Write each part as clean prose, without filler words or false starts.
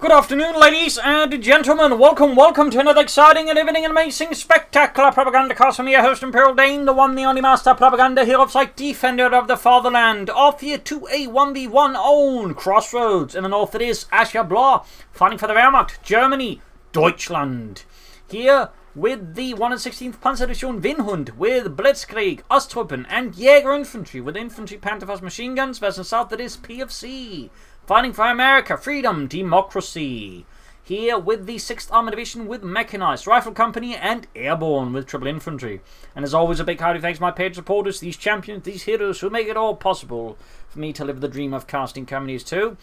Good afternoon, ladies and gentlemen. Welcome to another exciting and riveting and amazing, spectacular Propagandacast from your host, Imperial Dane, the one, the only master propaganda hero of sight, defender of the fatherland. Off here to a 1v1 own Crossroads. In the north it is Ashablois, fighting for the Wehrmacht, Germany, Deutschland. Here with the 116th Panzerdivision Winhund, with Blitzkrieg, Osttruppen, and Jaeger Infantry, with infantry Pantherfaust machine guns, versus south it is PFC. Fighting for America, freedom, democracy. Here with the 6th Armored Division with Mechanized, Rifle Company, and Airborne with Triple Infantry. And as always, a big howdy thanks to my paid supporters, these champions, these heroes who make it all possible for me to live the dream of casting comedies too.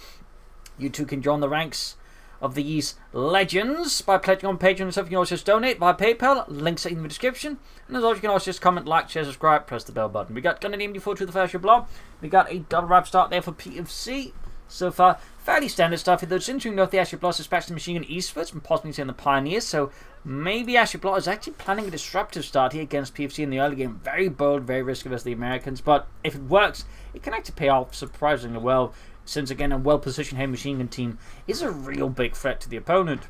You too can join the ranks of these legends by pledging on Patreon and stuff. You can also just donate via PayPal, links in the description. And as always, you can also just comment, like, share, subscribe, press the bell button. We got Gunner MD4 to the first Ashablois. We got a double wrap start there for PFC. So far, fairly standard stuff. Though it's interesting to note the Ashablois dispatched the machine gun eastwards and possibly seeing the Pioneers. So maybe Ashablois is actually planning a disruptive start here against PFC in the early game. Very bold, very risky versus the Americans. But if it works, it can actually pay off surprisingly well. Since again, a well-positioned heavy machine gun team is a real big threat to the opponent.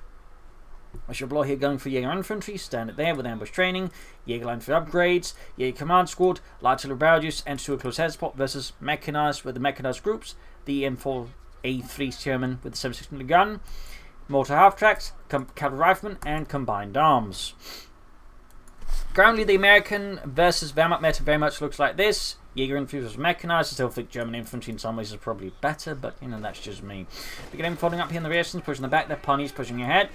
Ashablois here going for Jaeger Infantry, standard there with ambush training, Jaeger line for upgrades, Jaeger command squad, light artillery barrages, and to a close head spot versus Mechanized with the Mechanized groups, the M4A3 Sherman with the 7.6mm gun, mortar half-tracks, cavalry riflemen, and combined arms. Currently, the American versus Wehrmacht meta very much looks like this. Jaeger Infantry versus Mechanized. I still think German Infantry in some ways is probably better, but you know, that's just me. We get him folding up here in the rear, pushing the back, their ponies pushing ahead.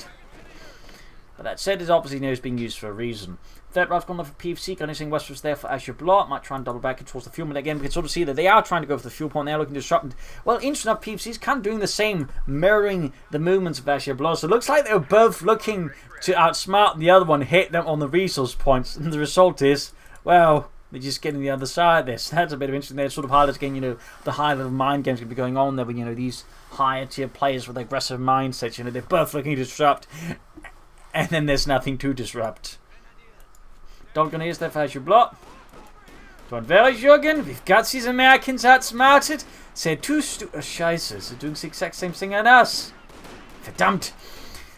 But that said, is obviously knows being used for a reason. Third round's gone for PFC, got anything westwards there for Ashablois. Might try and double back towards the fuel, but again, we can sort of see that they are trying to go for the fuel point. They're looking to disrupt. Well, interesting enough, PFC's kind of doing the same, mirroring the movements of Ashablois. So it looks like they were both looking to outsmart the other one, hit them on the resource points. And the result is, well, they're just getting the other side of this. That's a bit of interesting there. Sort of highlights again, you know, the high level mind games going to be going on there with, you know, these higher tier players with aggressive mindsets. You know, they're both looking to disrupt. And then there's nothing to disrupt. Dolgan there for Ashablois. Don't worry, Jürgen. We've got these Americans outsmarted. They're too Scheiße. They're doing the exact same thing as us. Verdammt.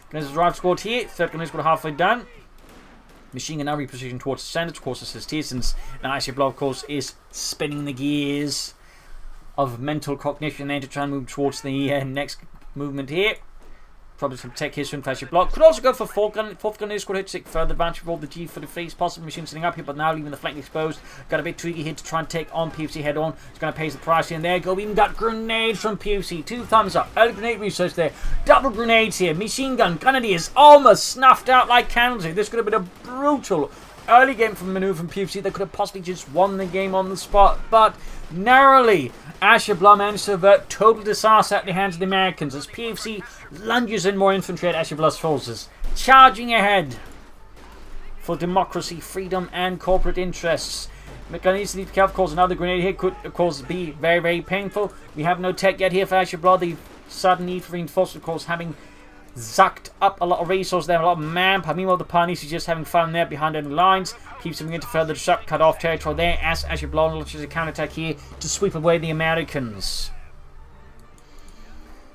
Gunners arrived squad here. Third Gunners squad halfway done. Machine gun now repositioned towards the center. Of course, this is Tierson's. And Ashablois, of course, is spinning the gears of mental cognition there to try and move towards the next movement here. Probably some tech here soon for Ashablois. Could also go for fourth gun squad here to take further advantage of all the G for the face. Possible machine sitting up here, but now leaving the flank exposed. Got a bit tricky here to try and take on PFC head on. It's going to pay the price here. And there you go. We even got grenades from PFC. 2 thumbs up. Early grenade research there. Double grenades here. Machine gun. Grenadiers almost snuffed out like candles here. This could have been a brutal early game from maneuver from PFC. They could have possibly just won the game on the spot, but narrowly Ashablois managed to avert total disaster at the hands of the Americans as PFC lunges in more infantry at Ashablois' forces, charging ahead for democracy, freedom, and corporate interests. Mechanized need to careful, of course, another grenade here could, of course, be very, very painful. We have no tech yet here for Ashablois. The sudden need for reinforcement, of course, having zucked up a lot of resources there, a lot of manpower. Meanwhile, the Pioneers is just having fun there behind enemy lines. Keeps moving into further disrupt, cut off territory there as Ashablois launches a counterattack here to sweep away the Americans.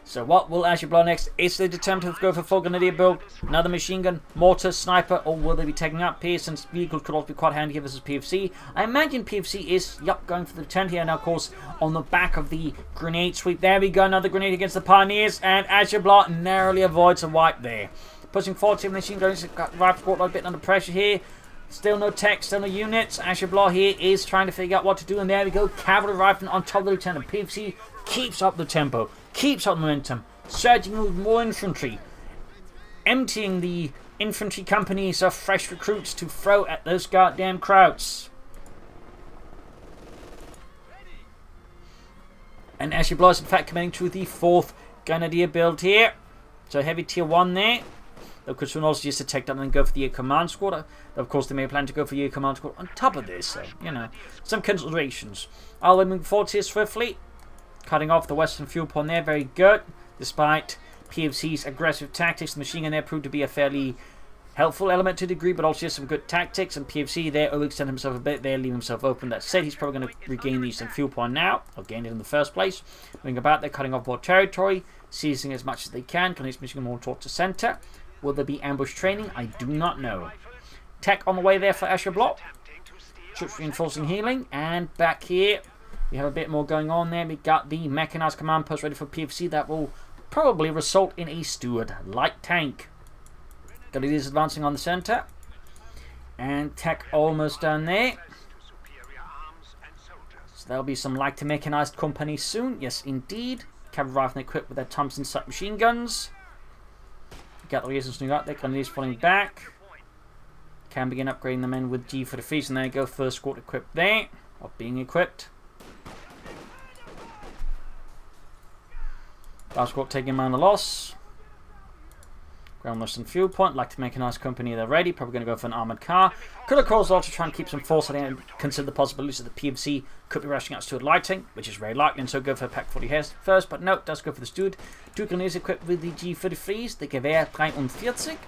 So what will Ashablois next? Is they determined to go for full grenadier build? Another machine gun, mortar, sniper, or will they be taking up Pearson's vehicles? Could also be quite handy here versus PFC. I imagine PFC is, going for the return here now, of course, on the back of the grenade sweep. There we go, another grenade against the Pioneers, and Ashablois narrowly avoids a wipe there. Pushing forward to the machine guns, got rifle squad a bit under pressure here. Still no tech, still no units. Ashablois here is trying to figure out what to do, and there we go, cavalry rifleman on top of the lieutenant. PFC keeps up the tempo, keeps up the momentum, surging with more infantry, emptying the infantry companies of fresh recruits to throw at those goddamn Krauts. And Ashablois is in fact committing to the 4th Grenadier build here. So heavy tier 1 there. They could soon also just detect that and then go for the command squad. Of course, they may plan to go for the command squad on top of this. So, you know, some considerations. I'll be moving forward here swiftly. Cutting off the western fuel point there. Very good. Despite PFC's aggressive tactics, the machine gun there proved to be a fairly helpful element to a degree, but also just some good tactics. And PFC there overextend himself a bit there, leave himself open. That said, he's probably going to regain the eastern fuel point now, or gain it in the first place. Moving about, they're cutting off more territory, seizing as much as they can. Grenadiers pushing more towards the center. Will there be ambush training? I do not know. Tech on the way there for Ashablois. Troops reinforcing healing, and back here we have a bit more going on there. We got the mechanized command post ready for PFC. That will probably result in a Steward light tank. Grenadiers advancing on the center, and tech almost done there. So there'll be some light to mechanized company soon. Yes, indeed. Cavalry riflemen equipped with their Thompson submachine guns. Got the reasons new out there. Grenadiers falling back. Can begin upgrading the men with G43s, and there you go. First squad equipped there, or being equipped. Last squad taking minor loss. Ground Western fuel point, like to make a nice company they're ready. Probably going to go for an armoured car. Could of course also try and keep some force. I didn't consider the possibility that the PFC could be rushing out Steward lighting, which is very likely, and so go for Pack 40 first. But no, it does go for the Steward. Two Grenadiers equipped with the G43s, the Gewehr 43.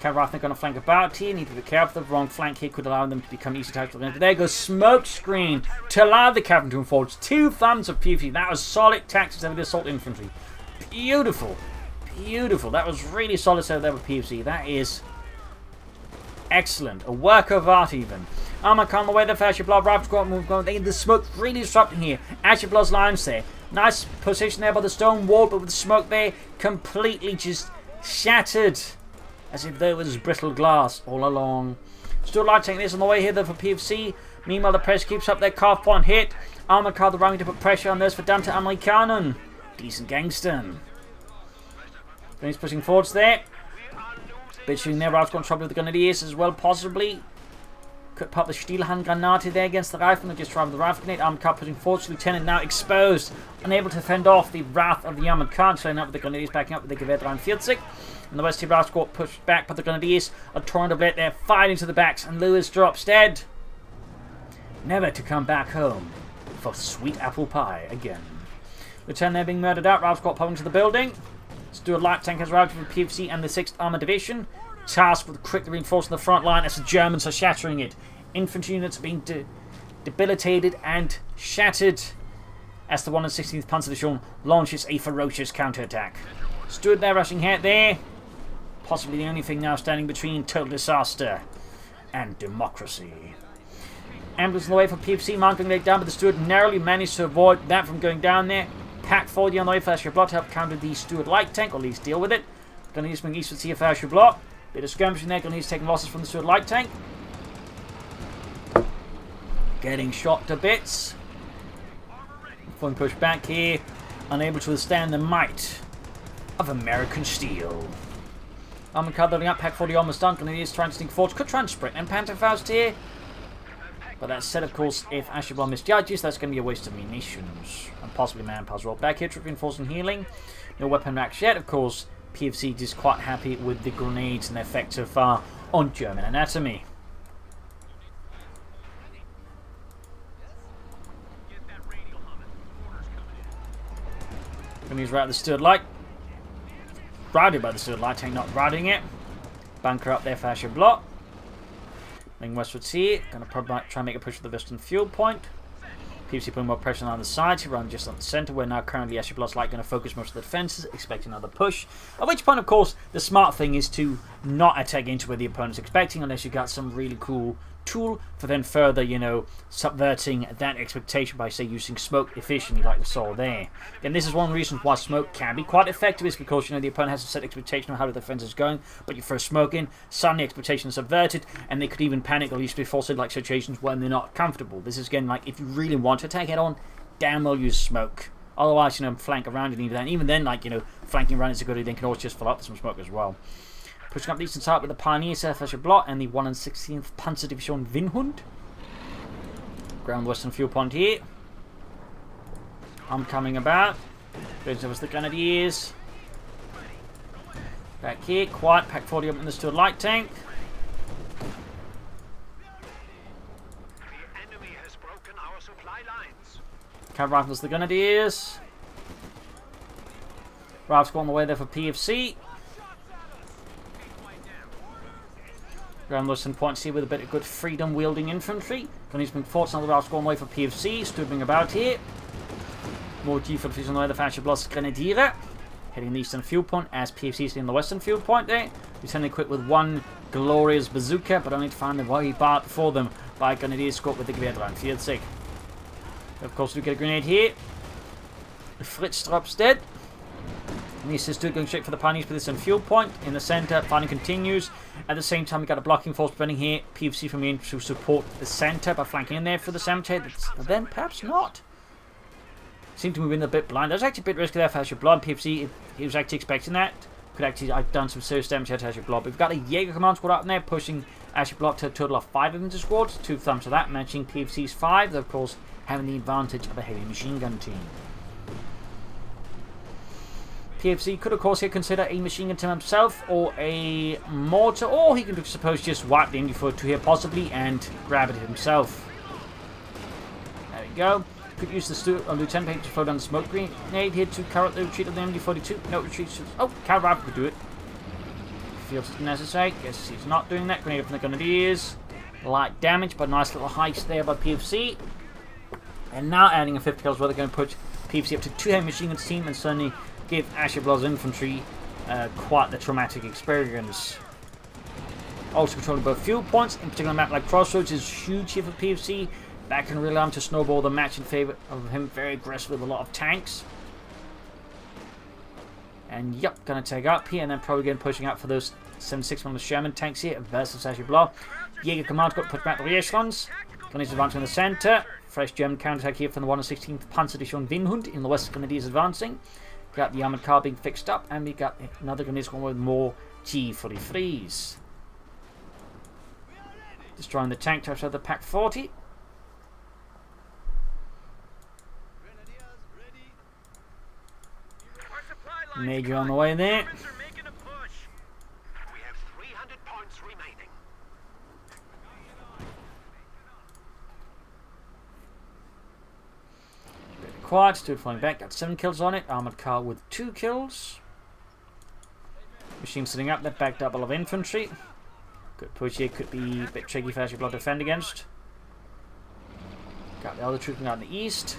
Cavalry going to flank about here. Need to be careful. The wrong flank here could allow them to become easy targets. There goes smoke screen to allow the cavalry to move forward. 2 thumbs of PFC. That was solid tactics over the assault infantry. Beautiful. Beautiful. That was really solid set there with PFC. That is excellent. A work of art even. Armor on the way there for Ashablois. Rifles go up, move going. The smoke really disrupting here. Ashablois lines there. Nice position there by the stone wall, but with the smoke there completely just shattered. As if there was brittle glass all along. Still light taking this on the way here though for PFC. Meanwhile, the press keeps up their calf point hit. Armored car, the running to put pressure on those for Dante Amerikanen. Decent gangster. He's pushing forwards there. Bit shooting there. Ralph's got trouble with the Grenadiers as well, possibly. Could pop the Stielhandgranate there against the rifleman. Just try with the rifle grenade. Armored car pushing forwards. Lieutenant now exposed. Unable to fend off the wrath of the armored car. Showing up with the Grenadiers backing up with the Gewehr 43. And the West Team Ralph squad pushed back, but the Grenadiers are torn of it. They're fighting to the backs, and Lewis drops dead. Never to come back home for sweet apple pie again. Lieutenant there being murdered out. Ralph squad popping to the building. Steward light tank has arrived from PFC and the 6th Armoured Division. Tasked with quickly reinforcing the front line as the Germans are shattering it. Infantry units are being debilitated and shattered as the 116th Panzer Division launches a ferocious counterattack. Steward there rushing ahead there. Possibly the only thing now standing between total disaster and democracy. Ambulance on the way for PFC, mounting laid down, but the Steward narrowly managed to avoid that from going down there. Pack 40 on the way for Ashablois to help counter the Steward light tank, or at least deal with it. Grenadiers moving eastwards here for Ashablois. Bit of skirmishing there. Grenadiers taking losses from the Steward light tank. Getting shot to bits. Fun push back here. Unable to withstand the might of American steel. Armored car building up. Pack 40 almost done. Grenadiers trying to sneak forward. Could try and sprint and Pantherfaust here. But that said, of course, if Ashablois misjudges, that's going to be a waste of munitions. And possibly manpowers roll back here. Troop reinforcing healing. No weapon racks yet. Of course, PFC is quite happy with the grenades and their effect so far on German anatomy. Grenadiers rout the Steward light. Routed by the Steward light tank, not routing it. Bunker up there for Ashablois. Moving westwards here. Going to probably try and make a push for the western fuel point. PFC putting more pressure on the sides. Run just on the centre, where now currently Ashablois light going to focus most of the defences, expecting another push. At which point, of course, the smart thing is to not attack into where the opponent's expecting, unless you got some really cool tool for then further, subverting that expectation by, say, using smoke efficiently like we saw there. And this is one reason why smoke can be quite effective, is because, the opponent has a set expectation of how the defense is going, but you throw smoke in, suddenly expectation is subverted, and they could even panic, at least before, say, like situations when they're not comfortable. This is, again, like, if you really want to attack head on, damn well use smoke. Otherwise, flank around and even then, flanking around is a good idea, then can always just fill up with some smoke as well. Pushing up the eastern side with the Pioneers for Ashablois and the 116th Panzer Division Winhund. Ground western fuel point here. I'm coming about. Brings over the Grenadiers. Back here, quiet. Pack 40 up in the Steward light tank. The enemy has broken our supply lines. Cav rifles the Grenadiers. Rifles go on the way there for PFC. Ground low some points here with a bit of good freedom wielding infantry. Grenadiers being forced on the route going away for PFC. Stooping about here. More G-infantry on the way, the Ashablois Grenadiere. Heading the eastern field point as PFC is in the western field point there. Returning quick with one glorious bazooka, but only to find the way barred before them by Grenadier Squad with the Gewehr 43. Of course, we get a grenade here. Fritz drops dead. And this is still going straight for the Pioneers for this field point. In the centre, fighting continues. At the same time, we've got a blocking force preventing here. PFC from in to support the centre by flanking in there for the cemetery. But then perhaps not. Seemed to move in a bit blind. That was actually a bit risky there for Ashablois. PFC, he was actually expecting that. Could actually have done some serious damage to Ashablois. We've got a Jaeger command squad out there pushing Ashablois to a total of 5 infantry squads. 2 thumbs of that, matching PFC's 5. Though, of course, having the advantage of a heavy machine gun team. PFC could, of course, here consider a machine gun team himself or a mortar, or he could, suppose, just wipe the MD-42 here possibly and grab it himself. There we go. Could use the Lieutenant Page to throw down the smoke grenade here to cover the retreat of the MD-42. No retreat. Oh, Cavalry could do it. Feels it's necessary. Guess he's not doing that. Grenade from the Grenadiers. Light damage, but nice little heist there by PFC. And now adding a 50 kills where they're going to put PFC up to 2 heavy machine guns team and suddenly give Ashablois infantry quite the traumatic experience. Also controlling both fuel points, in particular a map like Crossroads is huge here for PFC. That can really allow him to snowball the match in favour of him very aggressive with a lot of tanks. And yep, going to take up here and then probably again pushing out for those 76mm Sherman tanks here versus Ashablois. Jaeger command got to push back the echelons. Grenadiers advancing in the centre. Fresh German counterattack here from the 116th Panzerdivision Windhund in the west. Grenadiers advancing. Got the armoured car being fixed up, and we got another Grenadier squad with more G-43s. Destroying the tank types of the Pack 40. Major on the way there. We have 300 points remaining. Quiet, still flying back, got 7 kills on it. Armoured car with 2 kills. Machine sitting up, that back double of infantry. Good push here, could be a bit tricky for Ashablois to defend against. Got the other trooping out in the east.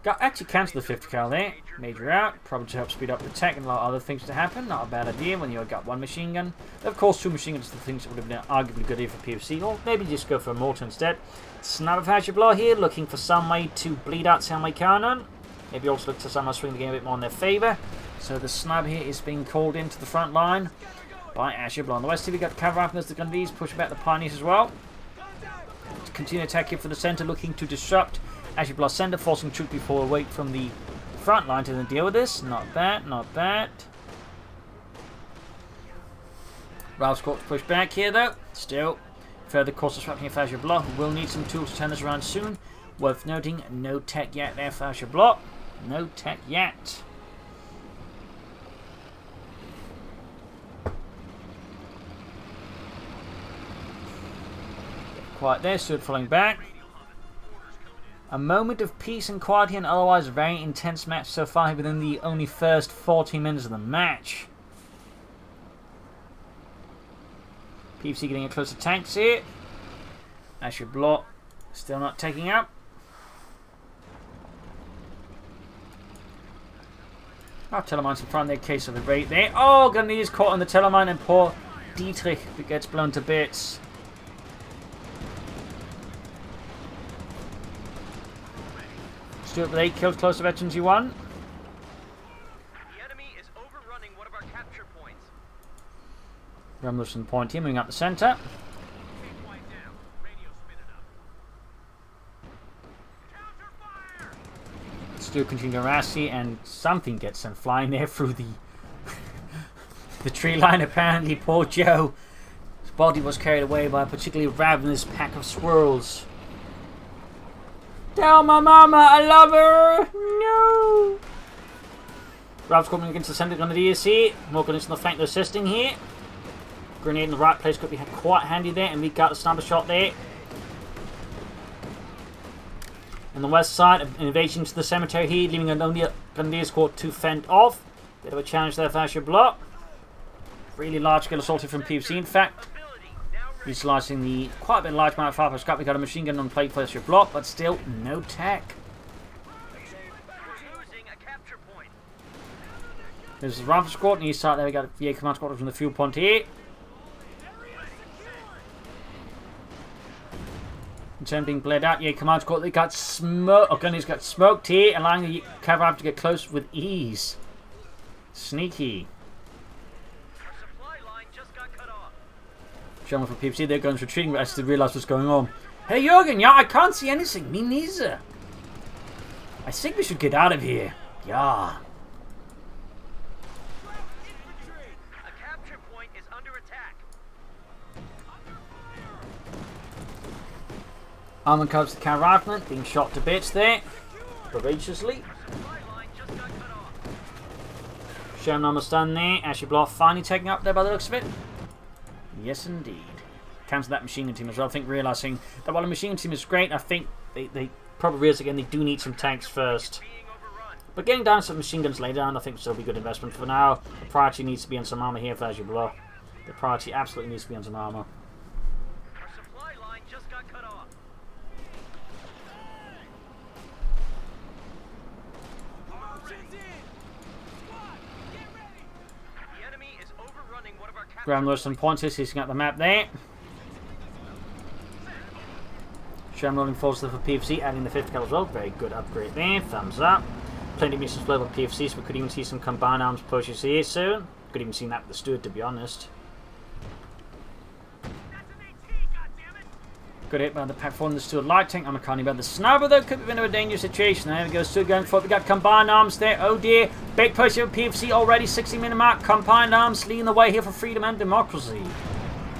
Got actually cancelled the 50 cal there. Major out, probably to help speed up the attack and allow other things to happen. Not a bad idea when you've got 1 machine gun. Of course, 2 machine guns are the things that would have been arguably good here for PFC, or maybe just go for a mortar instead. Sniper Ashablois here, looking for some way to bleed out Selma Cannon. Maybe also look to somehow swing the game a bit more in their favour. So the sniper here is being called into the front line by Ashablois. On the west here we got Cavalry as the Grenadiers pushing back the Pioneers as well. Continue attack here for the centre, looking to disrupt Ashablois centre, forcing troops before away from the front line to then deal with this. Not bad, not bad. Ralph's got to push back here though. Still, further course disrupting for Ashablois, who will need some tools to turn this around soon. Worth noting, no tech yet there for Ashablois. No tech yet. Quiet there, stood falling back. A moment of peace and quiet here, and otherwise very intense match so far within the only first 14 minutes of the match. PFC getting a closer tanks here. Ashablois still not taking up. Oh, Tellermines in front of their case of the rate there. Oh, Grenadiers caught on the Tellermine, and poor Dietrich gets blown to bits. Stuart with 8 kills, close to veterans you won. The enemy is overrunning one of our capture points. Remlison point here, moving up the centre. Stuart continuing to harass here, and something gets sent flying there through the the tree line. Apparently, poor Joe, his body was carried away by a particularly ravenous pack of squirrels. Tell my mama I love her! No! Ralph's coming against the centre Grenadiers here. More Grenadiers on the flank, they're assisting here. Grenade in the right place could be quite handy there, and we got a sniper shot there. On the west side, an invasion to the cemetery here, leaving only a Grenadier squad to fend off. Bit of a challenge there for Ashablois. Really large scale assault from PFC, in fact. Utilising the quite a bit large amount of firepower scrap. We got a machine gun on plate first your block, but still no tech. There's the Rifle Squad on the east side there. We got the Command Squad from the fuel point here. In terms of being bled out, Command Squad, they got smoke. Oh, Gunny's got smoked here, allowing the cavalry to get close with ease. Sneaky. Gentlemen from PFC, their guns retreating, but as they realise what's going on. Hey Jürgen, yeah, I can't see anything. Me neither. I think we should get out of here. Yeah. A capture point is under attack. Armand covers the cavalry, being shot to bits there. Voraciously. Sherman almost done there. Ashablois finally taking up there by the looks of it. Yes, indeed. Cancel that machine gun team as well. I think realising that while the machine gun team is great, I think they probably realise again they do need some tanks first. But getting down some machine guns later on, I think will still be good investment. For now, the priority needs to be on some armour here for Ashablois. The priority absolutely needs to be on some armour. Our supply line just got cut off. The enemy is overrunning one of our capture Graham Lewis and Pointers he's got the map there. Sherman rolling forwards for PFC, adding the 5th kill as well. Very good upgrade there. Thumbs up. Plenty of missiles flow with PFC, so we could even see some combined arms pushes here soon. Could even see that with the Steward, to be honest. Good hit by the Pack 4 and the Steward light tank. I'm a carny about the Sniper, though. Could have been in a dangerous situation. There we go. Steward going for it. We got combined arms there. Oh dear. Big push here with PFC already. 60-minute mark. Combined arms leading the way here for freedom and democracy.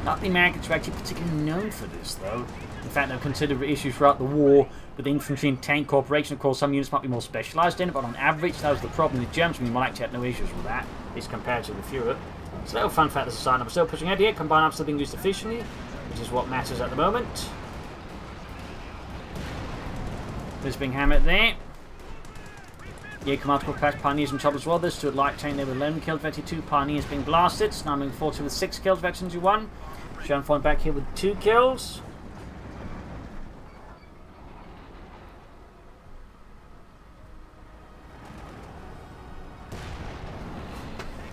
Not the Americans are actually particularly known for this, though. In fact, they've considered issues throughout the war with infantry and tank cooperation. Of course, some units might be more specialised in it, but on average, that was the problem. The Germans, we might actually have no issues with that, at least compared to the Fuhrer. So, little fun fact, this is a sign. I'm still pushing ahead here. Combined arms still being used efficiently, which is what matters at the moment. This being hammered there. Yeah, Command Squad past Pioneers in trouble as well. There's Steward light chain there with 11 kills, 22 Pioneers being blasted. Now moving forward with 6 kills, Veterans 1. Sherman falling back here with 2 kills.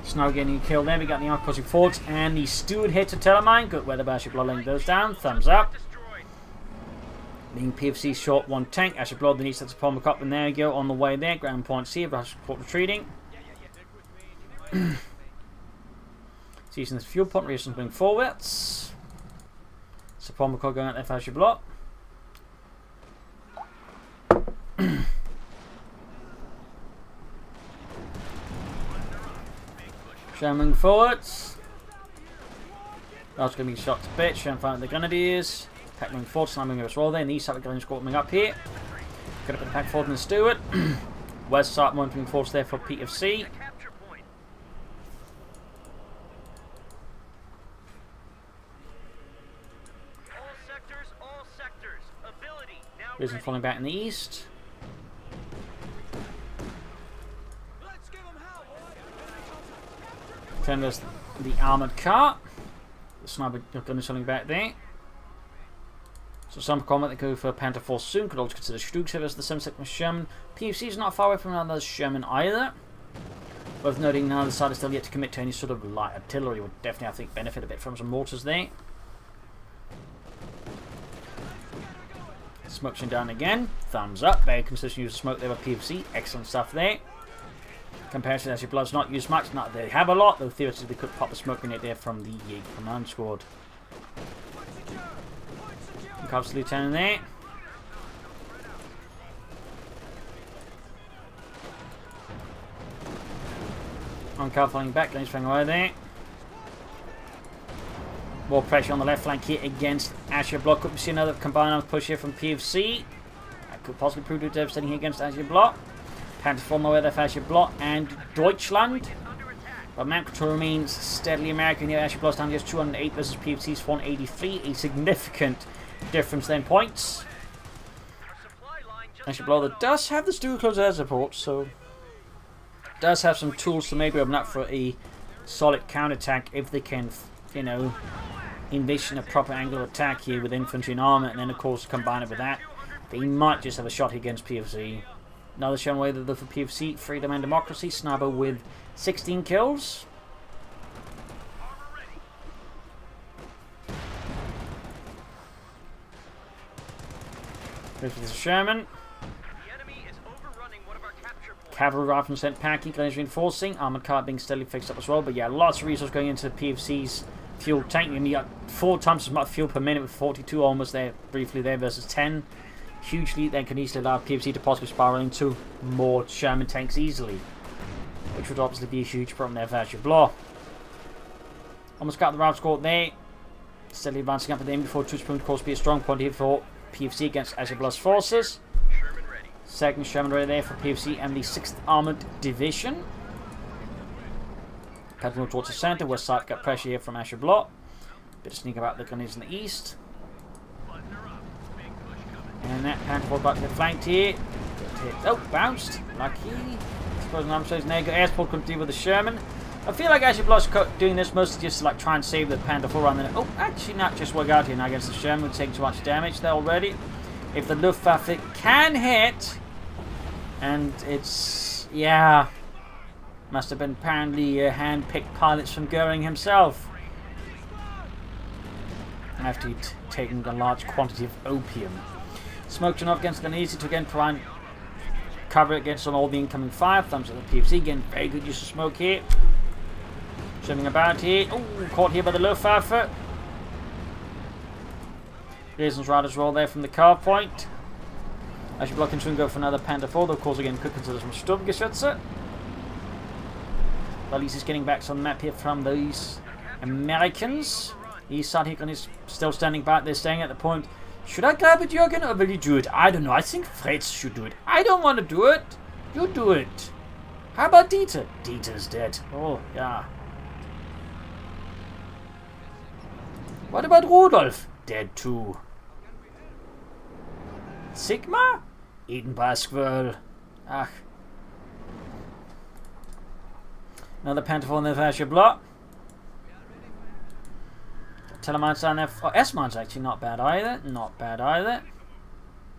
Snow getting a kill there. We got the arc pushing forwards and the Steward hit to Telemine. Good weather by Ashablois laying those down. Thumbs up. Being PFC short 1 tank. Ashablois the needs to pull them up, and there you go on the way there. Ground points here. Rush support retreating. Using this fuel pump, reasons moving forwards. Support McCall going out there for Ashablois. Sherman forwards. That's going to be shot to bits. Sherman finding the Grenadiers. Pack moving forward, slamming as well there. And the east side of the Grenadier squad coming up here. Got up the pack forward and the Steward. West side moving forwards there for PFC. Reason falling back in the east. Then there's the armoured car. The sniper gun is something back there. So some combat that go for Panther Force soon. Could also consider Stugshev as the 76th Sherman. PFC is not far away from another Sherman either. Worth noting now the side is still yet to commit to any sort of light artillery. Would definitely, I think, benefit a bit from some mortars there. Smoke shutting down again. Thumbs up. Very consistent use of smoke there by PFC. Excellent stuff there. Compared to Ashablois, not used much. Not that they have a lot, though theoretically they could pop a smoke grenade there from the Jaeger Command Squad. Covers the Lieutenant there. On car falling back, going straight away there. More pressure on the left flank here against Ashablois. Could we see another combined arms push here from PFC? That could possibly prove to be devastating here against Ashablois. Panther from nowhere there for Ashablois and Deutschland. But map control remains steadily American here. Ashablois down just 208 versus PFC's 183. A significant difference then points. Ashablois does have the Steward close air support, so does have some tools to maybe open up for a solid counterattack if they can, you know, envision a proper angle attack here with infantry and armor, and then of course combine it with that, they might just have a shot against PFC. Another shown way though for PFC, Freedom and Democracy, Sniper with 16 kills. This is a Sherman. Cavalry rifle sent packing, grenades reinforcing, armored car being steadily fixed up as well. But yeah, lots of resources going into PFC's fuel tank. And you got 4 times as much fuel per minute with 42 almost there, briefly there, versus 10. Hugely, then can easily allow PFC to possibly spiral into more Sherman tanks easily, which would obviously be a huge problem there for Ashablois. Almost got the route score there. Steadily advancing up at the aim before 2 spoon, of course, be a strong point here for PFC against Ashablois forces. Second Sherman ready there for PFC and the 6th Armoured Division. Paddling towards the centre. West side got pressure here from Ashablois. Bit of sneak about the grenades in the east. And that Panther about to get flanked here. Oh, bounced. Lucky. Suppose I'm saying Jaeger Airsport couldn't deal with the Sherman. I feel like Ashablois doing this mostly just to like try and save the Panther 4 rather than. Oh, actually not just work out here now against the Sherman. We're taking too much damage there already. If the Luftwaffe can hit, and it's, yeah, must have been apparently hand-picked pilots from Goering himself. After he'd taken a large quantity of opium. Smoked enough against Ghanesi to again try and cover against on all the incoming fire. Thumbs at the PFC, getting very good use of smoke here. Swimming about here. Oh, caught here by the Luftwaffe. Jason's riders roll there from the carve point. Ashablois can go for another Panther 4, though of course again could consider some Sturmgeschütze. But at least he's getting back on the map here from these Americans. East side here is still standing back. They're staying at the point. Should I grab it, Jürgen, or will you do it? I don't know. I think Fritz should do it. I don't want to do it. You do it. How about Dieter? Dieter's dead. Oh, yeah. What about Rudolf? Dead too. Sigma? Eden Baskwell. Ach. Another Panther 4 in the Ashablois. Telemines down there. Oh, S-Mine's actually not bad either. Not bad either.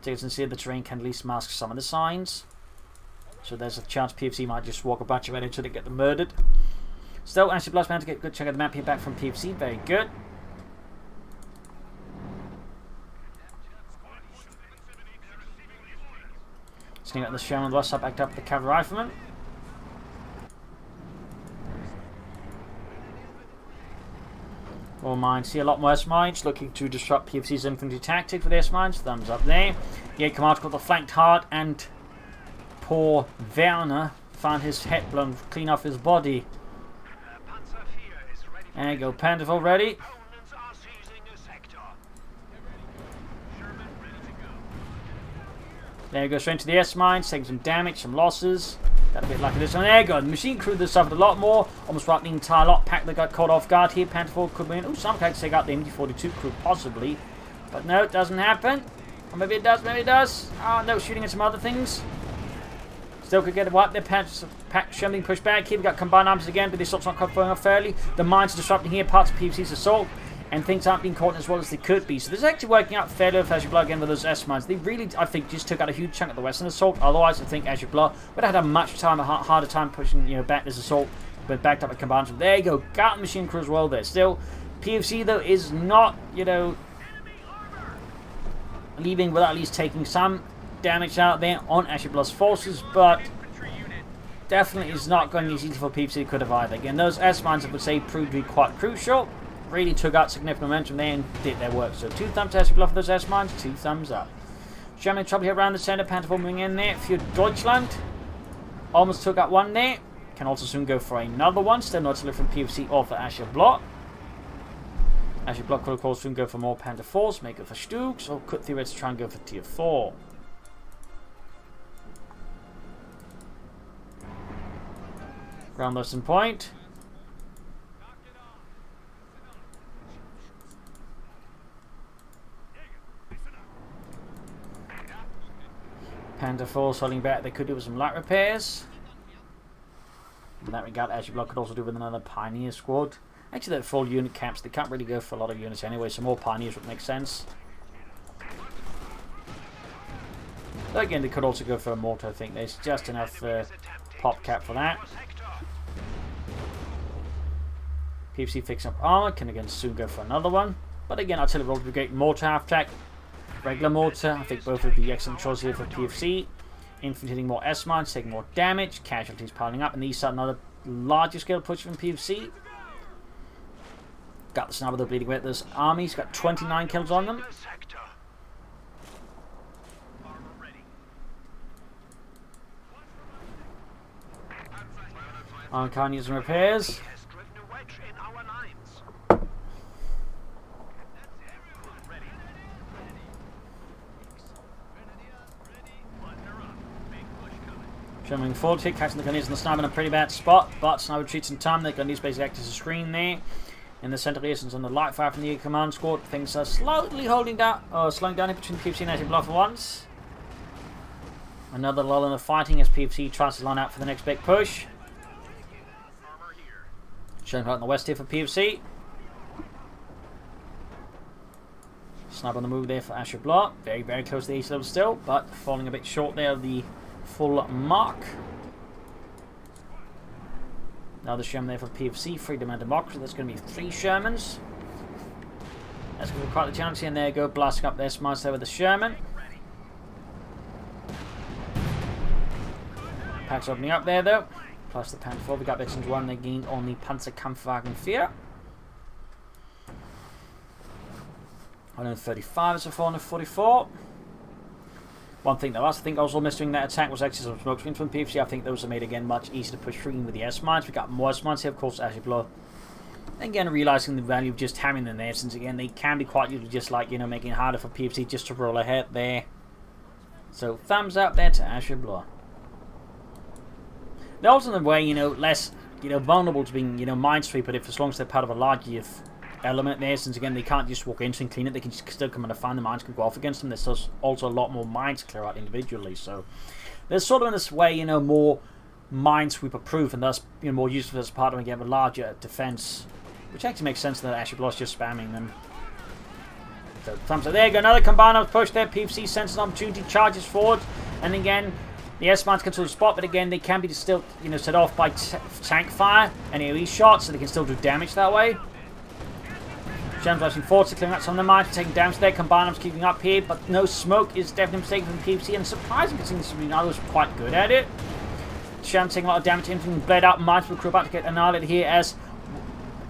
So you can see the terrain can at least mask some of the signs. So there's a chance PFC might just walk a bunch of it until they get them murdered. Still, Ashablois managed to get a good chunk of the map here back from PFC. Very good. Sneak out the Sherman on the west side, backed up the cavalry riflemen. All mines. See a lot more S-Mines looking to disrupt PFC's infantry tactic with S-Mines. Thumbs up there. The 8 Command got the flanked hard, and poor Werner found his head blown clean off his body. There you go, Panther ready. There you go, straight into the S-Mines, taking some damage, some losses. Got a bit lucky this one. There you go. The machine crew that suffered a lot more. Almost wiped the entire lot. Pack that got caught off guard here. Panther 4 could win. Oh, some guys take out the MD-42 crew, possibly. But no, it doesn't happen. Or maybe it does, maybe it does. Oh, no, shooting at some other things. Still could get it wiped there. Pack Sherman pushed back here. We got combined arms again, but the assault's not quite going off fairly. The mines are disrupting here. Parts of PFC's assault. And things aren't being caught as well as they could be. So this is actually working out fairly with Ashablois again with those S-Mines. They really, I think, just took out a huge chunk of the Western assault. Otherwise, I think Ashablois would have had a harder time pushing, back this assault. But backed up with combined. There you go. Got the machine crew as well there. Still, PFC, though, is not, leaving without at least taking some damage out there on Ashablois forces. But definitely is not going as easy for PFC could have either. Again, those S-Mines, I would say, proved to be quite crucial. Really took out significant momentum there and did their work. So 2 thumbs to Ashablois for those S-Mines, 2 thumbs up. German trouble here around the centre, Panther moving in there. For Deutschland, almost took out one there. Can also soon go for another one. Still not to look from PFC or for Ashablois. Ashablois could of course soon go for more Panther 4s, make it for Stugs, or could theoretically try and go for tier 4. Ground lost in point. Panther 4 holding back. They could do with some light repairs. In that regard, Ashablois could also do with another Pioneer squad. Actually, they're full unit camps. They can't really go for a lot of units anyway, so more Pioneers would make sense. But again, they could also go for a mortar, I think. There's just enough pop cap for that. PFC fixing up armor, can again soon go for another one. But again, artillery brigade mortar half track. Regular mortar, I think both would be excellent choices here for PFC. Infantry hitting more S-mines, taking more damage, casualties piling up, and these are another larger scale push from PFC. Got the sniper, the bleeding with this army. He's got 29 kills on them. Can't use some repairs. Moving forward here, catching the Grenadiers and the sniper in a pretty bad spot, but sniper retreats in time. The Grenadiers basically act as a screen there. In the center here, since on the light fire from the command squad, things are slowly slowing down here between PFC and Ashablois for once. Another lull in the fighting as PFC tries to line out for the next big push. Showing out in the west here for PFC. Sniper on the move there for Ashablois. Very, very close to the ace level still, but falling a bit short there of the full mark. Now the Sherman there for PFC, Freedom and Democracy. That's going to be 3 Shermans. That's going to be quite the challenge. And there you go, blasting up their smiles there with the Sherman. Packs opening up there though. Plus the Panther 4, we got Veterans 1, they gained on the Panzerkampfwagen 4. 135 is a 444. One thing that I think also missed during that attack was actually some smoke screens from PFC. I think those are made again much easier to push through with the S-mines. We got more S-mines here, of course, Ashablois. Again, realizing the value of just having them there, since again they can be quite useful, just like, you know, making it harder for PFC just to roll ahead there. So thumbs up there to Ashablois. They're also in a way, you know, less, you know, vulnerable to being, you know, minesweeper if as long as they're part of a larger element there, since again they can't just walk into and clean it, they can still come and find the mines, can go off against them. There's also a lot more mines to clear out individually, so there's sort of in this way, you know, more minesweeper proof, and thus, you know, more useful as part of again a larger defense, which actually makes sense that Ashablois just spamming them. So thumbs up. There you go, another combiner push there. PFC senses an opportunity, charges forward, and again the S-mines can still spot, but again they can be still, you know, set off by tank fire and AoE shots, so they can still do damage that way. Gems rushing forward to clearing out some of the mines, taking damage there. Combiners keeping up here, but no smoke is definitely a mistake from PFC, and surprisingly, considering others were quite good at it. Gems taking a lot of damage, infantry bled out, mines for the crew about to get annihilated here as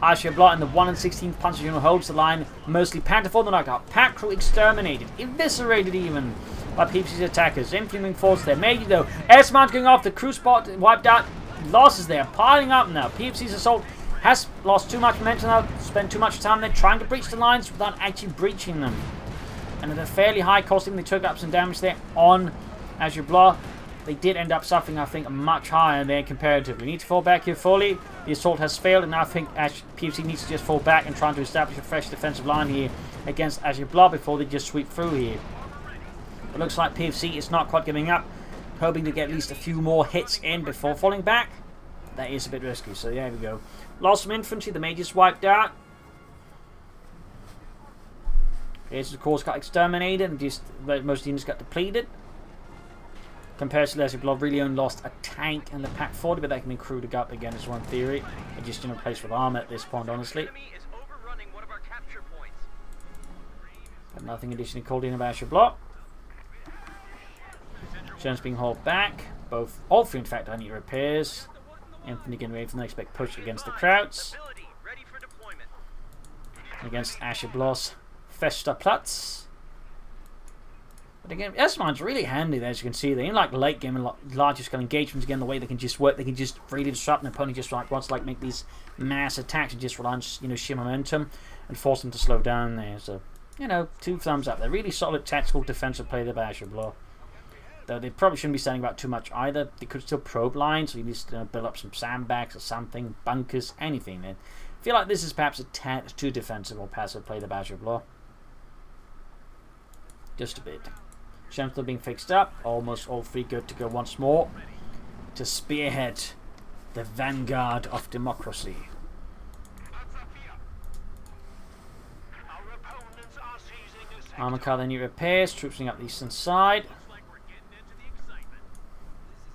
Ashablois and the 1 and 16th Panzer Unit holds the line, mostly Panther 4, the knockout. Pack crew exterminated, eviscerated even by PFC's attackers. Infantry moving forwards there. Maybe though, S-mines going off, the crew spot wiped out, losses there, piling up now. PFC's assault has lost too much momentum now, spent too much time there trying to breach the lines without actually breaching them. And at a fairly high cost, they took up some damage there on Ashablois. They did end up suffering, I think, much higher there comparatively. We need to fall back here fully. The assault has failed, and now I think PFC needs to just fall back and try to establish a fresh defensive line here against Ashablois before they just sweep through here. It looks like PFC is not quite giving up, hoping to get at least a few more hits in before falling back. That is a bit risky, so there we go. Lost some infantry, the majors wiped out. Aces, of course, got exterminated, and just most units got depleted. Compared to Ashablois, really only lost a tank and the Pack 40, but that can be crewed up again as one theory. They're just in a place with armor at this point, honestly. But nothing additionally called in about Ashablois. Germs being hauled back. All three, in fact, I need repairs. Infantry getting ready for the next big push against the Krauts. Against Ashablois Festerplatz. But again, S-mine's really handy there, as you can see. They're in like late game and larger scale engagements again, the way they can just work, they can just really disrupt an opponent, just like wants to like make these mass attacks and just rely on, you know, sheer momentum and force them to slow down there. So, you know, 2 thumbs up. They're really solid tactical defensive play there by Ashablois. Though they probably shouldn't be standing about too much either. They could still probe lines, so you need to build up some sandbags or something, bunkers, anything. I feel like this is perhaps a tad too defensive or passive play by Ashablois. Just a bit. Still being fixed up. Almost all 3 good to go once more to spearhead The vanguard of democracy. Armor car then need repairs, troops up the eastern side.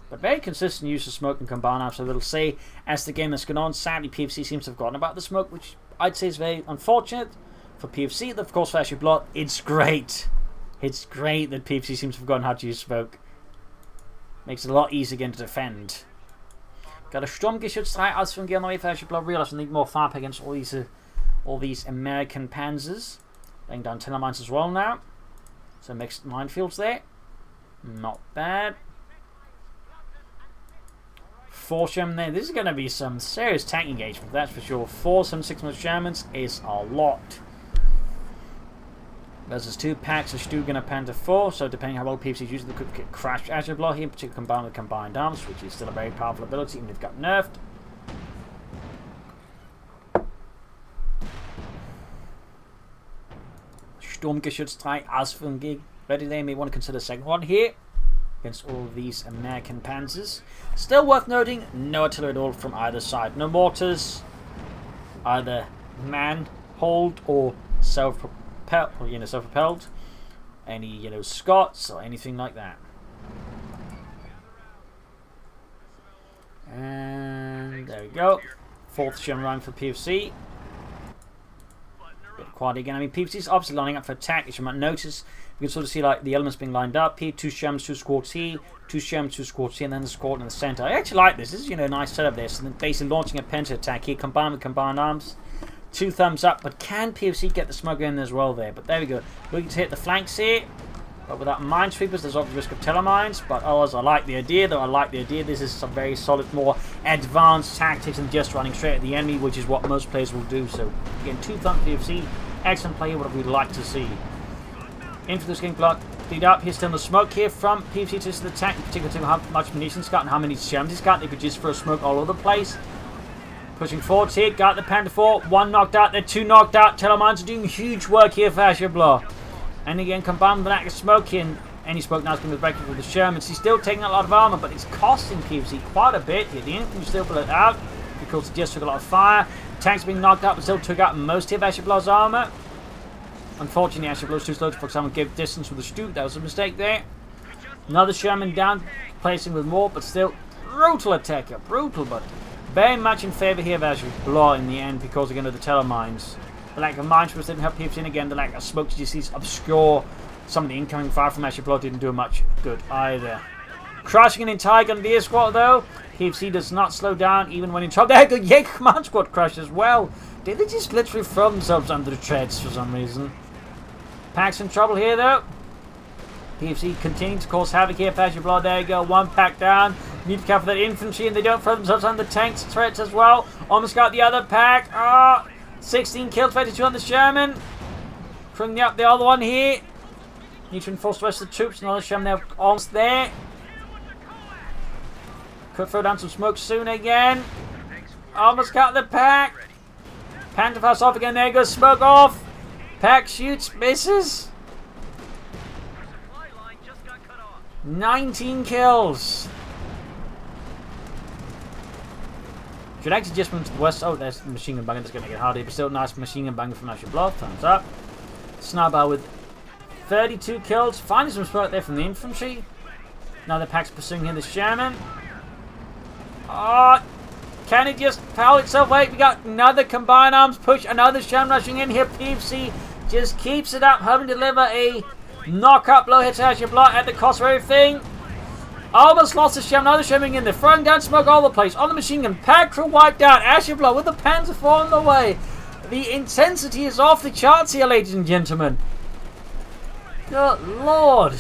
But very consistent use of smoke and combine arms, so we'll say as the game has gone on. Sadly, PFC seems to have forgotten about the smoke, which I'd say is very unfortunate for PFC. Of course, for Ashablois, it's great. It's great that PFC seems to have forgotten how to use smoke. Makes it a lot easier again to defend. Got a Sturmgeschütz als von on the way for Ashablois. Realize we need more firepower against all these American panzers. Laying down tunnel mines as well now. So mixed minefields there. Not bad. 4 Sherman there. This is going to be some serious tank engagement, that's for sure. 4 7.6 Shermans is a lot. Versus 2 packs of Stugen and Panther 4, so depending how well PFC uses, they could get crashed Ashablois here, in particular combined with combined arms, which is still a very powerful ability, even if it got nerfed. Sturmgeschütz 3 Asfungig. Ready, they may want to consider a second one here against all of these American panzers. Still worth noting, no artillery at all from either side. No mortars, either man-hauled or self-propelled. Any, Scots or anything like that. And there we go. 4th Sherman round for PFC. Bit quiet again. I mean, PFC is obviously lining up for attack, as you might notice. You can sort of see like the elements being lined up here. 2 Shermans, 2 squads here, 2 Shermans, 2 squads here, and then the squad in the center. I actually like this. This is, a nice setup there. So then basically launching a penta attack here, combined with combined arms. 2 thumbs up, but can PFC get the smuggler in as well there? But there we go. Looking to hit the flanks here. But without minesweepers, there's obviously risk of telemines. But otherwise, I like the idea, though. I like the idea. This is some very solid, more advanced tactics than just running straight at the enemy, which is what most players will do. So, again, 2 thumb PFC. Excellent play, what we'd like to see. Infantry's getting blocked. Lead up. Here's still the smoke here from PFC to the attack, in particular to how much munition he's got and how many Shermans he's got. They could just throw smoke all over the place. Pushing forwards here. Got the Panther 4. 1 knocked out. They're 2 knocked out. Telemines are doing huge work here for Ashablois. And again, combined with the lack of smoke here, and any smoke now is going to be breaking with the Shermans. He's still taking a lot of armor, but it's costing PFC quite a bit here. The infantry still pull it out because it just took a lot of fire. The tanks being knocked out, but still took out most of Ashablois' armor. Unfortunately, Ashablois was too slow to, for example, give distance with the Stu. That was a mistake there. Another Sherman down, placing with more, but still brutal attack here. Brutal, but very much in favour here of Ashablois in the end because again of the telemines. The lack of minesweepers didn't help PFC, and again the lack of smoke to just see obscure some of the incoming fire from Ashablois didn't do much good either. Crushing an entire Gunvier squad though. PFC does not slow down even when in trouble. There you go, Jaeger Command Squad crushed as well. Did they just literally throw themselves under the treads for some reason? Packs in trouble here though. PFC continuing to cause havoc here for Ashablois. There you go, 1 pack down. Need to be careful that infantry and they don't throw themselves under the tanks threats as well. Almost got the other pack. 16 kills, 22 on the Sherman. Bringing up the other one here. Need to reinforce the rest of the troops. Another Sherman there, almost there. Could throw down some smoke soon again. Almost got the pack. Panther fast off again. There goes smoke off. Pack shoots, misses. 19 kills. Should actually just move to the west. Oh, there's the machine gun banger that's going to get harder, but still nice machine gun banger from Ashablois. Thumbs up. Snowball with 32 kills. Finding some smoke there from the infantry. Now the pack's pursuing here the Sherman. Can it just power itself? Wait, we got another combined arms push. Another Sherman rushing in here. PFC just keeps it up, hoping to deliver a knock-up blow here to Ashablois at the cost of everything. Almost lost the Sherman. Another Sherman in there. Throwing down smoke all over the place. On the machine gun. Pack crew wiped out. Ashablois with the Panther 4 on the way. The intensity is off the charts here, ladies and gentlemen. Good lord.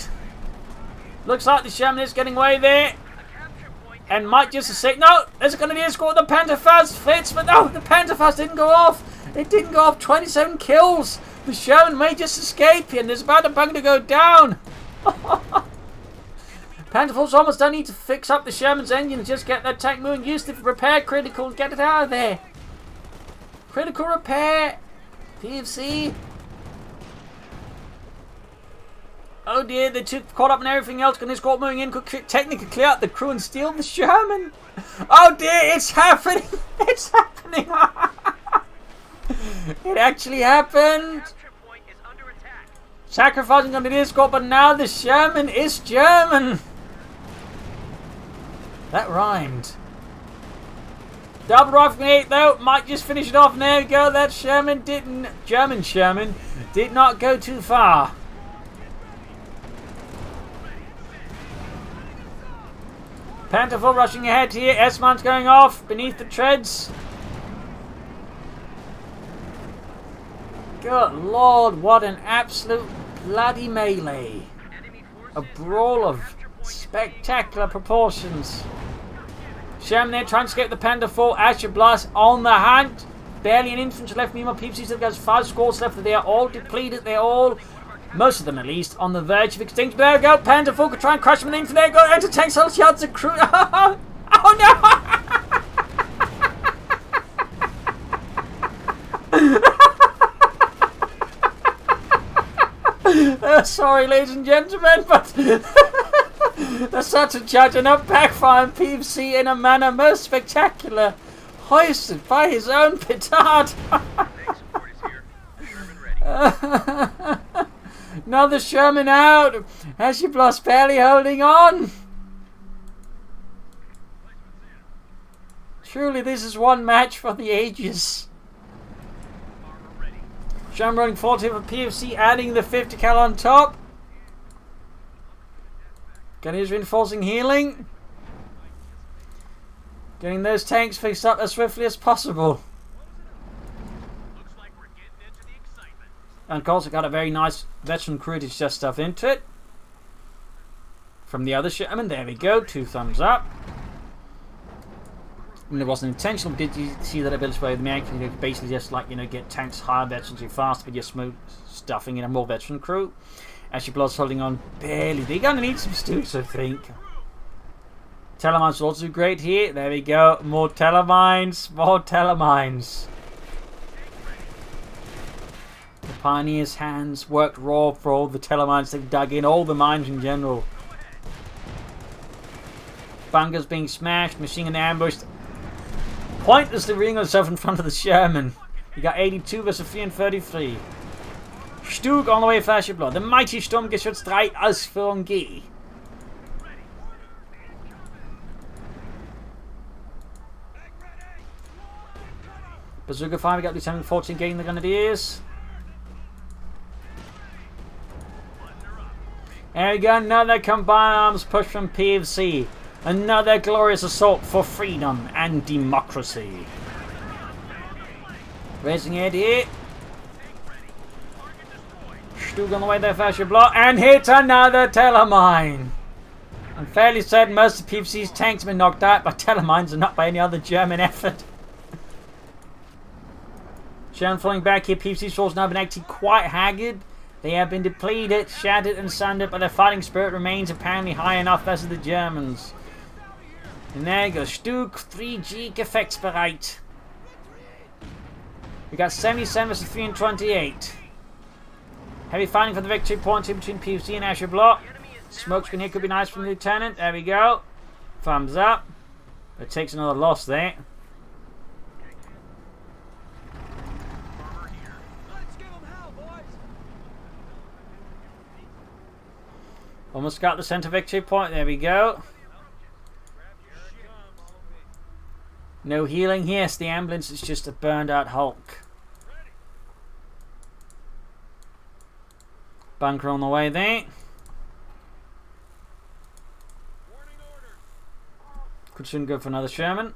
Looks like the Sherman is getting away there. And might just a sec. No, there's going to be a score. The Panther fast fits, but no, the Panther fast didn't go off. It didn't go off. 27 kills. The Sherman may just escape here, and there's about a bung to go down. Panther Force almost done. Need to fix up the Sherman's engine and just get that tank moving. Use the repair critical. Get it out of there. Critical repair. PFC. Oh dear, they took caught up in everything else. Can this squad moving in could technically clear out the crew and steal the Sherman? Oh dear, it's happening! It's happening! It actually happened! Capture point is under attack. Sacrificing on the escort, but now the Sherman is German! That rhymed. Double rifle grenade though, might just finish it off, and there we go. That German did not go too far. Pantherful rushing ahead here, S-Man's going off beneath the treads. Good lord, what an absolute bloody melee. A brawl of spectacular proportions. Sherman there trying to escape the Pantherful. Ashablois on the hunt. Barely an infantry left. Meanwhile, PFC still has 5 squads left. They are all depleted. They're all, most of them at least, on the verge of extinction. There we go. Pantherful could try and crush them in. There we go. Enter tank cells. Yards of crew. Oh no! Sorry, ladies and gentlemen, but the sudden charge and up backfire PFC in a manner most spectacular, hoisted by his own petard. Another Sherman out. Ashablois barely holding on. Surely this is one match for the ages. Sherman running 40 for PFC, adding the 50 cal on top. Getting his reinforcing healing. Getting those tanks fixed up as swiftly as possible. And of course, I got a very nice veteran crew to just stuff into it. From the other Sherman, there we go, 2 thumbs up. I mean, it wasn't intentional, but did you see that ability where the man can basically just, like, you know, get tanks higher, veterans too fast, but just smooth stuffing in a more veteran crew? Ashablois holding on barely. They're going to need some stooks, I think. Telemines will also do great here. There we go. More telemines. More telemines. The Pioneers' hands worked raw for all the telemines they've dug in. All the mines in general. Bunkers being smashed. Machine gun ambushed. Pointlessly reading himself in front of the Sherman. You got 82 versus 333. Stug on the way for Ashablois. The mighty Sturmgeschütz 3 Ausführung G. Bazooka 5, we got Lieutenant 14 getting the Grenadiers. There we go, another combined arms push from PFC. Another glorious assault for freedom and democracy. Racing ahead here. Stug on the way there for Ashablois, and hits another telemine. I'm fairly certain most of PFC's tanks have been knocked out by telemines and not by any other German effort. Sherman falling back here. PFC's forces now been actually quite haggard. They have been depleted, shattered and sundered, but their fighting spirit remains apparently high enough versus the Germans. And there goes Stug 3G Gefechtsbereit. We got 77 versus 328. Heavy fighting for the victory point between PFC and Ashablois. Smokescreen here could be nice from the Lieutenant. There we go. Thumbs up. It takes another loss there. Almost got the center victory point. There we go. No healing here. The ambulance is just a burned out Hulk. Bunker on the way there. Could soon go for another Sherman.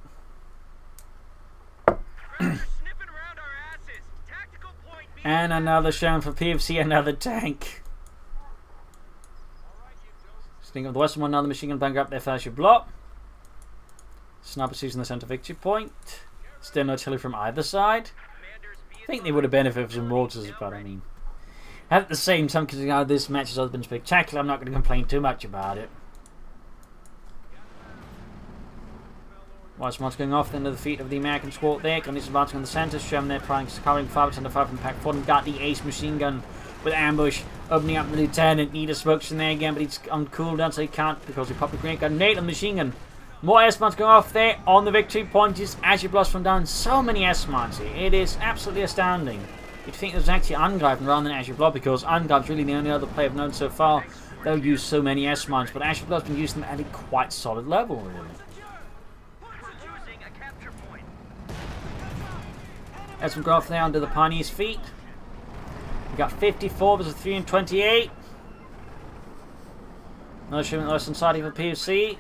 And another Sherman for PFC, another tank. Sting of the Western one, another machine gun bunker up there for Ashablois. Snipers using the center victory point. Still no artillery from either side. I think they would have benefited from mortars, but I mean, at the same time, because this match has been spectacular, I'm not going to complain too much about it. Whilst Mott's going off into the feet of the American squad there. Gunny's advancing on the centre. Sherman there covering 5% of 5 from Pack 4 and got the ace machine gun with ambush, opening up the lieutenant. Need a smokes in there again, but he's on cooldown, so he can't because he popped a grenade gun. Nate on the machine gun. More S-mines going off there on the victory point. Just Ashablois from down. So many S-mines here. It is absolutely astounding. You'd think there's actually Ungriven rather than Ashablois, because Ungriven's really the only other player I've known so far that'll use so many S-mines, but Ashablois has been using them at a quite solid level, really. There's some growth there under the Pioneer's feet. We got 54 versus 328. Another shipment less inside of a PFC.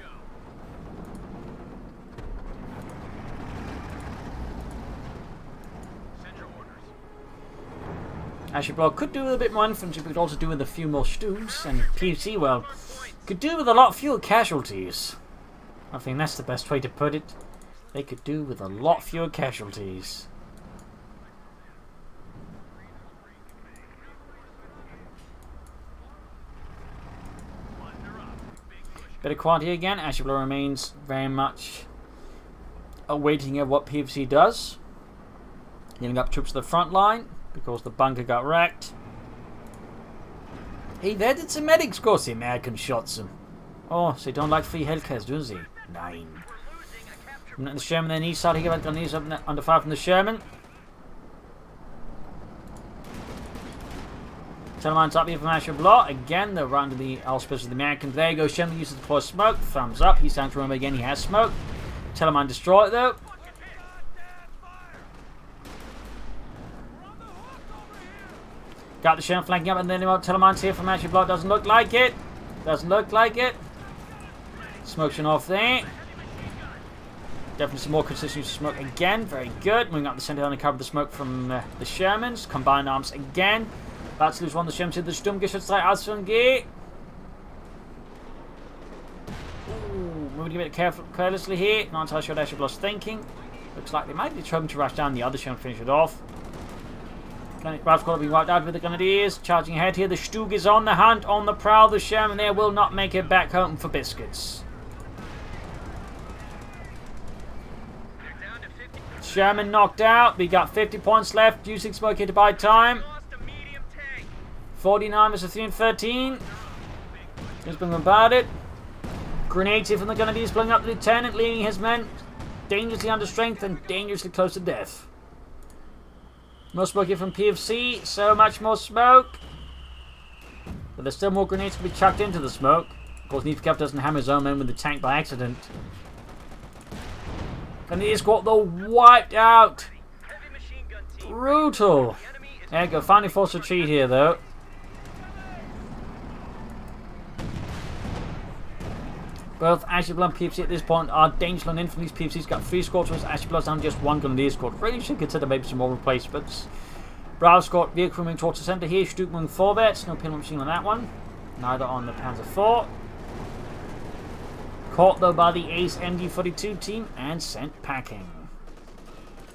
Ashablois could do with a bit more infantry, but could also do with a few more Stoogs, and PFC, well, could do with a lot fewer casualties. I think that's the best way to put it. They could do with a lot fewer casualties. Bit of quantity again. Ashablois remains very much awaiting of what PFC does. Getting up troops to the front line because the bunker got wrecked. He vetted some medics, of course. The American shots him. Oh, so they don't like free healthcare, do they? Nine. From the Sherman, then east side, he got on these up under fire from the Sherman. Telemines up here from Ashablois. Again, they're round to the auspices of the Americans. There you go. Sherman uses the deploy smoke. Thumbs up. He's down to remember again. He has smoke. Telemine destroy it though. Got the Sherman flanking up, and then Telemines here from Ashablois. Doesn't look like it. Doesn't look like it. Smoking off there. Definitely some more consistent use of smoke again. Very good. Moving up the center on the cover of the smoke from the Shermans. Combined arms again. About to lose one of the Shermans to the Sturmgeschütz ausgehen. Moving a bit carelessly here. Not entirely sure what Ashablois thinking. Looks like they might be trying to rush down the other Sherman to finish it off. Ralph's got to be wiped out with the Grenadiers. Charging ahead here. The Stug is on the hunt, on the prowl. The Sherman there will not make it back home for biscuits. Sherman knocked out. We got 50 points left. Using smoke here to buy time. 49 versus 313. He's been bombarded. Grenades here from the Grenadiers blowing up the lieutenant, leaving his men dangerously under strength and dangerously close to death. More smoke here from PFC. So much more smoke. But there's still more grenades to be chucked into the smoke. Of course, Neefcap doesn't hammer his own men with the tank by accident. Grenadiers got the wiped out. Brutal. There you go. Finally forced retreat here, though. Both Ashablois and PFC at this point are dangerous on infantry. PFC's got 3 squads, whereas Ashablois down just 1 Grenadier squad. Really should consider maybe some more replacements. Brawl squad vehicle moving towards the centre here. Stuke moving forwards. No pinwheel machine on that one. Neither on the Panzer IV. Caught though by the Ace MD42 team and sent packing.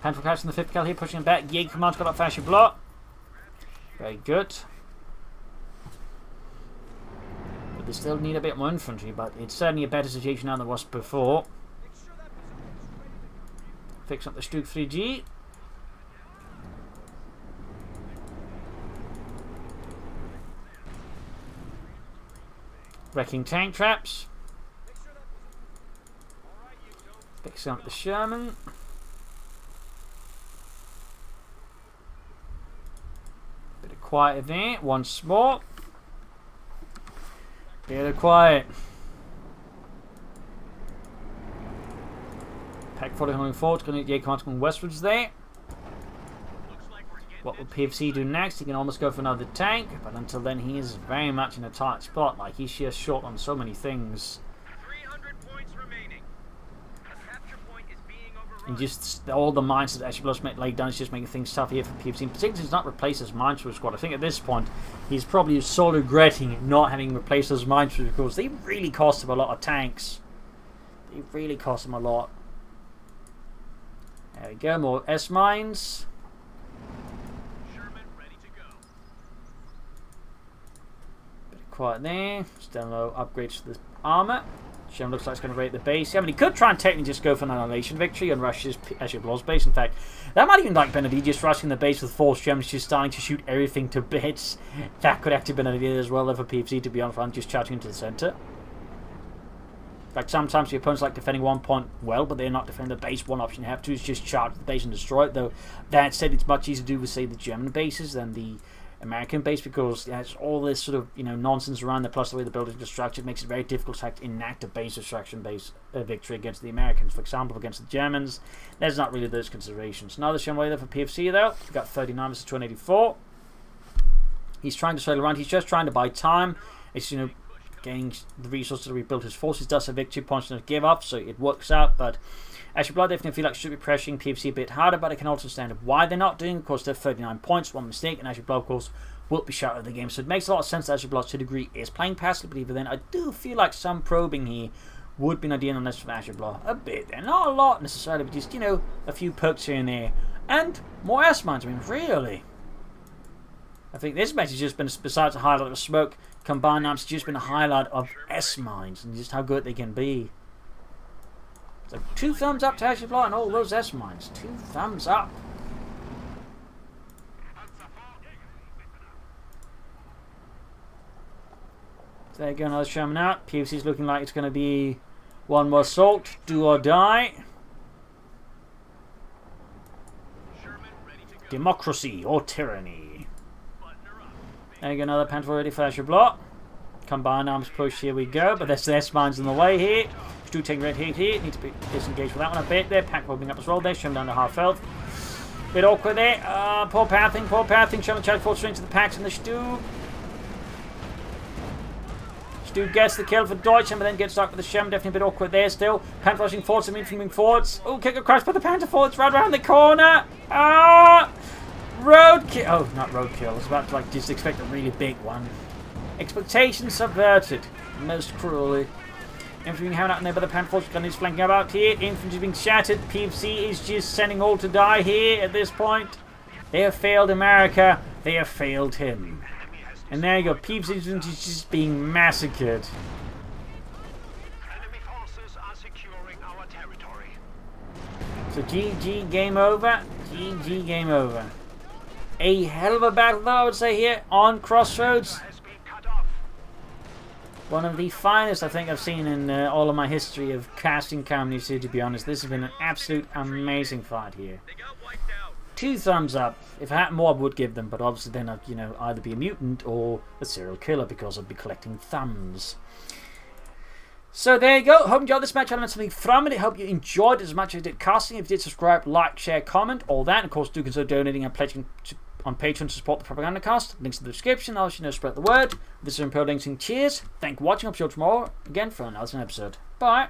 Handful crash in the 5th cal here, pushing back. Jaeger command's got up for Ashablois. Very good. They still need a bit more infantry, but it's certainly a better situation now than it was before. Fix up the Stuke 3G. Wrecking tank traps. Fixing up the Sherman. Bit of quiet there, once more. Bit of quiet. Pack 40 moving forward. Going to get command going westwards there. What will PFC do next? He can almost go for another tank, but until then he is very much in a tight spot. Like, he's just short on so many things. 300 points remaining. A capture point is being overrun. And just all the mines that Ashablois laid down is just making things tough here for PFC. Particularly he's not replaced his mine through squad. I think at this point he's probably so regretting not having replaced those mine through, because they really cost him a lot of tanks. They really cost him a lot. There we go, more S mines. Sherman ready to go. Bit of quiet there. Still no upgrades to the armor. Shem looks like it's going to raid the base. I mean, he could try and technically just go for an annihilation victory and rush his Ashablois base. In fact, that might even like Benedict just rushing the base with 4 Shems, just starting to shoot everything to bits. That could actually be an idea as well, though, for PFC to be on front, just charging into the center. Like, sometimes the opponents like defending one point well, but they're not defending the base. One option you have to is just charge the base and destroy it, though. That said, it's much easier to do with, say, the German bases than the American base, because there's all this sort of, nonsense around there, plus the way the buildings are structured makes it very difficult to enact a base destruction base victory against the Americans. For example, against the Germans, there's not really those considerations. Another Shenway there for PFC, though. We've got 39 versus 284. He's trying to sail around. He's just trying to buy time. It's, getting the resources to rebuild his forces. Does a victory points to give up, so it works out. But Ashablois definitely feel like should be pressuring PFC a bit harder, but I can also understand why they're not doing. Of course, they're 39 points, one mistake, and Ashablois, of course, will be shut out of the game. So it makes a lot of sense that Ashablois, to a degree, is playing passively. But then I do feel like some probing here would be an idea on this from Ashablois. A bit there. Not a lot necessarily, but just, a few pokes here and there. And more S-mines. I mean, really. I think this match has just been, besides a highlight of smoke, combined arms, just been a highlight of S-mines and just how good they can be. So 2 thumbs up to Ashablois and all those S-mines. 2 thumbs up. So there you go, another Sherman out. PFC's looking like it's going to be one more assault. Do or die. Democracy or tyranny. There you go, another Panther ready for Ashablois. Combined arms push, here we go. But there's the S-mines in the way here. Stu taking red heat here. Need to be disengaged with that one a bit there. Pack moving up as well there. Sherman down to half health. Bit awkward there. Poor pathing, poor pathing. Sherman trying to force straight to the packs and the Stu. Stu gets the kill for Deutschland, but then gets stuck with the Shem. Definitely a bit awkward there still. Panther rushing forwards and moving forwards. Oh, kick across, but the Panther forwards right around the corner. Roadkill. Oh, not roadkill. I was about to just expect a really big one. Expectations subverted. Most cruelly. Infantry being hammered out in there by the Panther forces. Gun is flanking about here. Infantry being shattered. PFC is just sending all to die here at this point. They have failed America. They have failed him. And there you go. PFC is just being massacred. Enemy forces are securing our territory. So GG, game over. GG, game over. A hell of a battle, though, I would say, here on Crossroads. One of the finest I think I've seen in all of my history of casting communities here, to be honest. This has been an absolute amazing fight here. 2 thumbs up. If I had more, I would give them, but obviously then I'd, either be a mutant or a serial killer, because I'd be collecting thumbs. So there you go. Hope you enjoyed this match. I learned something from it. I hope you enjoyed it as much as I did casting. If you did, subscribe, like, share, comment, all that. And of course, do consider donating and pledging on Patreon to support the Propagandacast. Links in the description. I'll let you know, spread the word. This is Imperial Links. Cheers. Thank you for watching. I'll see you tomorrow again for another episode. Bye.